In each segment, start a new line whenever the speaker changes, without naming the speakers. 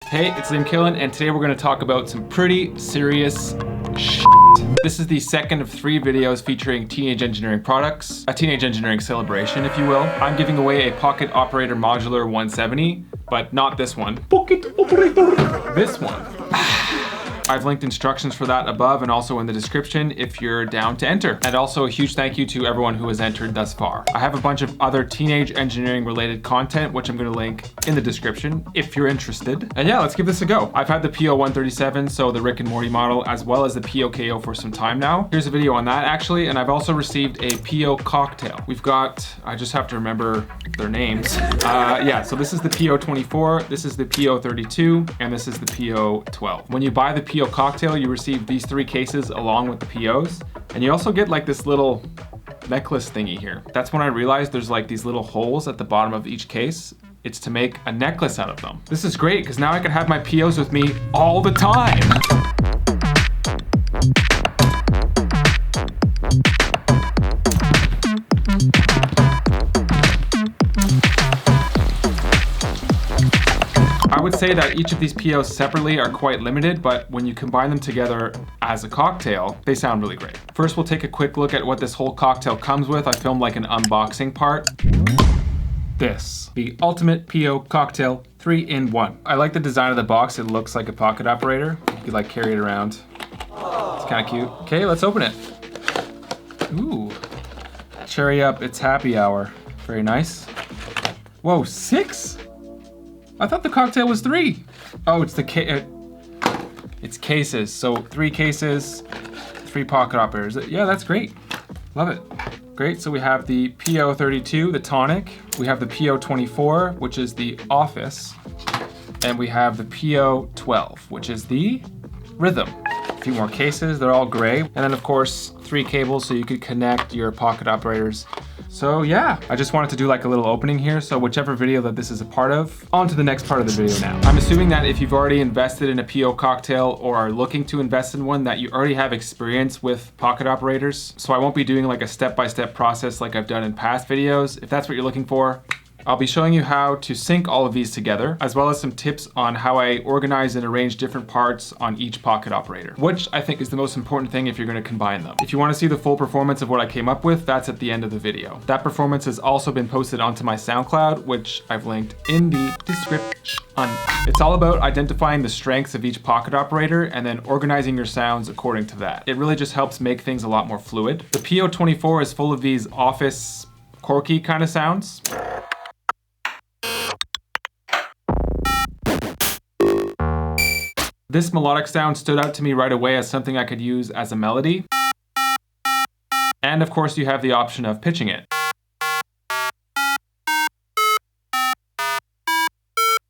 Hey, it's Liam Killen, and today we're going to talk about some pretty serious shit. This is the second of 3 videos featuring teenage engineering products, a teenage engineering celebration, if you will. I'm giving away a Pocket Operator Modular 170, but not this one. Pocket Operator! This one. I've linked instructions for that above and also in the description if you're down to enter. And also a huge thank you to everyone who has entered thus far. I have a bunch of other teenage engineering related content, which I'm gonna link in the description if you're interested. And yeah, let's give this a go. I've had the PO137, so the Rick and Morty model, as well as the POKO for some time now. Here's a video on that actually, and I've also received a PO cocktail. We've got, I just have to remember their names. Yeah, so this is the PO24, this is the PO32, and this is the PO12. When you buy the PO cocktail, you receive these 3 cases along with the POs, and you also get like this little necklace thingy here. That's when I realized there's like these little holes at the bottom of each case. It's to make a necklace out of them. This is great because now I can have my POs with me all the time. I would say that each of these POs separately are quite limited, but when you combine them together as a cocktail, they sound really great. First, we'll take a quick look at what this whole cocktail comes with. I filmed like an unboxing part. This, the ultimate PO cocktail 3-in-1. I like the design of the box. It looks like a pocket operator. You could like carry it around. It's kind of cute. Okay, let's open it. Ooh, cherry up, it's happy hour. Very nice. Whoa, 6? I thought the cocktail was 3. Oh, it's it's cases. So 3 cases, 3 pocket operators. Yeah, that's great. Love it. Great, so we have the PO32, the tonic. We have the PO24, which is the office. And we have the PO12, which is the rhythm. A few more cases, they're all gray. And then of course, 3 cables so you could connect your pocket operators. So yeah, I just wanted to do like a little opening here. So whichever video that this is a part of, on to the next part of the video now. I'm assuming that if you've already invested in a PO cocktail or are looking to invest in one, that you already have experience with pocket operators. So I won't be doing like a step-by-step process like I've done in past videos. If that's what you're looking for, I'll be showing you how to sync all of these together, as well as some tips on how I organize and arrange different parts on each pocket operator, which I think is the most important thing if you're gonna combine them. If you wanna see the full performance of what I came up with, that's at the end of the video. That performance has also been posted onto my SoundCloud, which I've linked in the description. It's all about identifying the strengths of each pocket operator and then organizing your sounds according to that. It really just helps make things a lot more fluid. The PO24 is full of these office corky kind of sounds. This melodic sound stood out to me right away as something I could use as a melody. And of course you have the option of pitching it.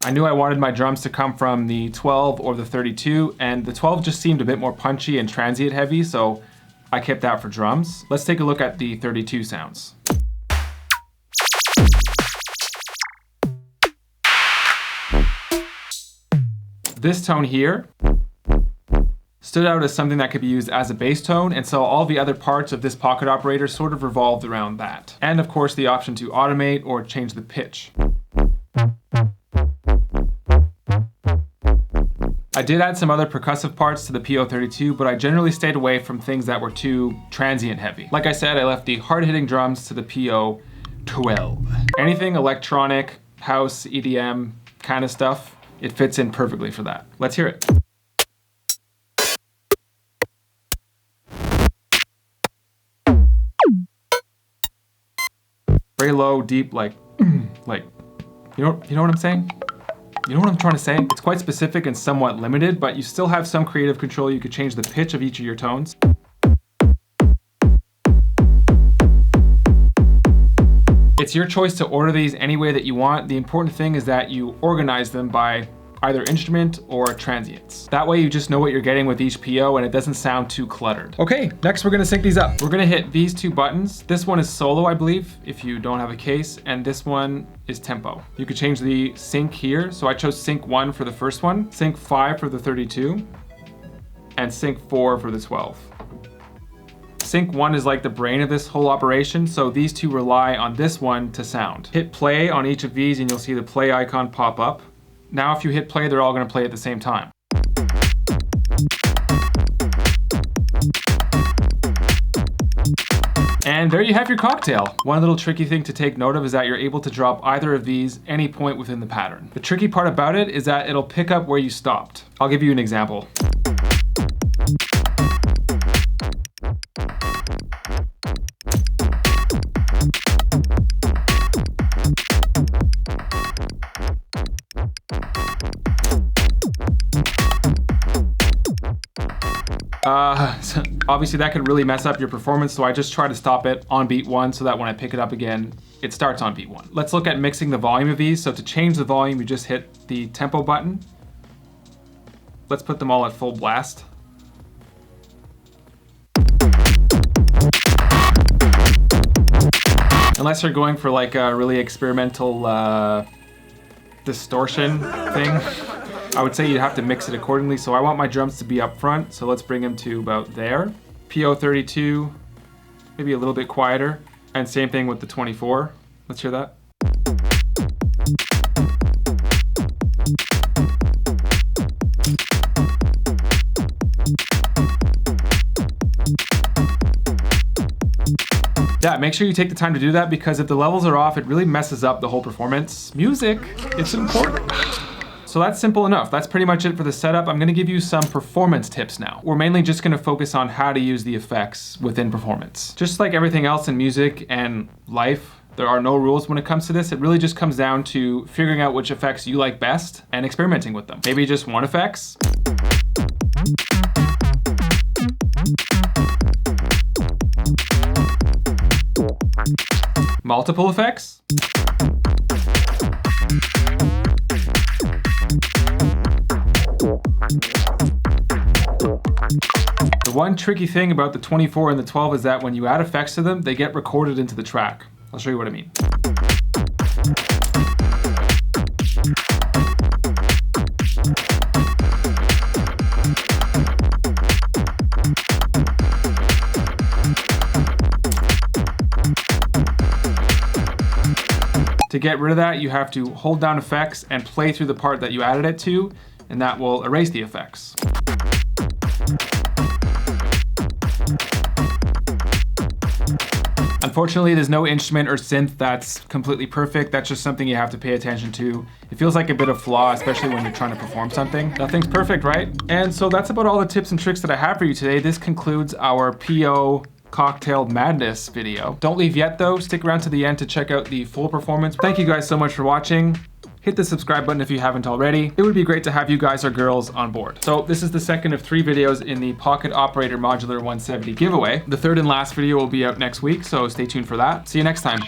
I knew I wanted my drums to come from the 12 or the 32, and the 12 just seemed a bit more punchy and transient heavy, so I kept that for drums. Let's take a look at the 32 sounds. This tone here stood out as something that could be used as a bass tone, and so all the other parts of this pocket operator sort of revolved around that. And of course the option to automate or change the pitch. I did add some other percussive parts to the PO32, but I generally stayed away from things that were too transient heavy. Like I said, I left the hard-hitting drums to the PO12. Anything electronic, house, EDM kind of stuff, it fits in perfectly for that. Let's hear it. Very low, deep, like, you know what I'm saying? You know what I'm trying to say? It's quite specific and somewhat limited, but you still have some creative control. You could change the pitch of each of your tones. It's your choice to order these any way that you want. The important thing is that you organize them by either instrument or transients. That way you just know what you're getting with each PO and it doesn't sound too cluttered. Okay, next we're gonna sync these up. We're gonna hit these 2 buttons. This one is solo, I believe, if you don't have a case, and this one is tempo. You could change the sync here. So I chose sync 1 for the first one, sync 5 for the 32, and sync 4 for the 12. Sync 1 is like the brain of this whole operation, so these 2 rely on this one to sound. Hit play on each of these and you'll see the play icon pop up. Now if you hit play, they're all gonna play at the same time. And there you have your cocktail. One little tricky thing to take note of is that you're able to drop either of these any point within the pattern. The tricky part about it is that it'll pick up where you stopped. I'll give you an example. So obviously that could really mess up your performance, so I just try to stop it on beat 1 so that when I pick it up again, it starts on beat 1. Let's look at mixing the volume of these. So to change the volume, you just hit the tempo button. Let's put them all at full blast. Unless you're going for like a really experimental distortion thing, I would say you'd have to mix it accordingly. So I want my drums to be up front, so let's bring them to about there. PO32, maybe a little bit quieter. And same thing with the 24. Let's hear that. Yeah, make sure you take the time to do that, because if the levels are off, it really messes up the whole performance. Music, it's important. So that's simple enough. That's pretty much it for the setup. I'm gonna give you some performance tips now. We're mainly just gonna focus on how to use the effects within performance. Just like everything else in music and life, there are no rules when it comes to this. It really just comes down to figuring out which effects you like best and experimenting with them. Maybe just one effects. Multiple effects. The one tricky thing about the 24 and the 12 is that when you add effects to them, they get recorded into the track. I'll show you what I mean. To get rid of that, you have to hold down effects and play through the part that you added it to, and that will erase the effects. Unfortunately, there's no instrument or synth that's completely perfect. That's just something you have to pay attention to. It feels like a bit of flaw, especially when you're trying to perform something. Nothing's perfect, right? And so that's about all the tips and tricks that I have for you today. This concludes our PO Cocktail Madness video. Don't leave yet though, stick around to the end to check out the full performance. Thank you guys so much for watching. Hit the subscribe button if you haven't already. It would be great to have you guys or girls on board. So this is the second of 3 videos in the Pocket Operator Modular 170 giveaway. The third and last video will be out next week, so stay tuned for that. See you next time.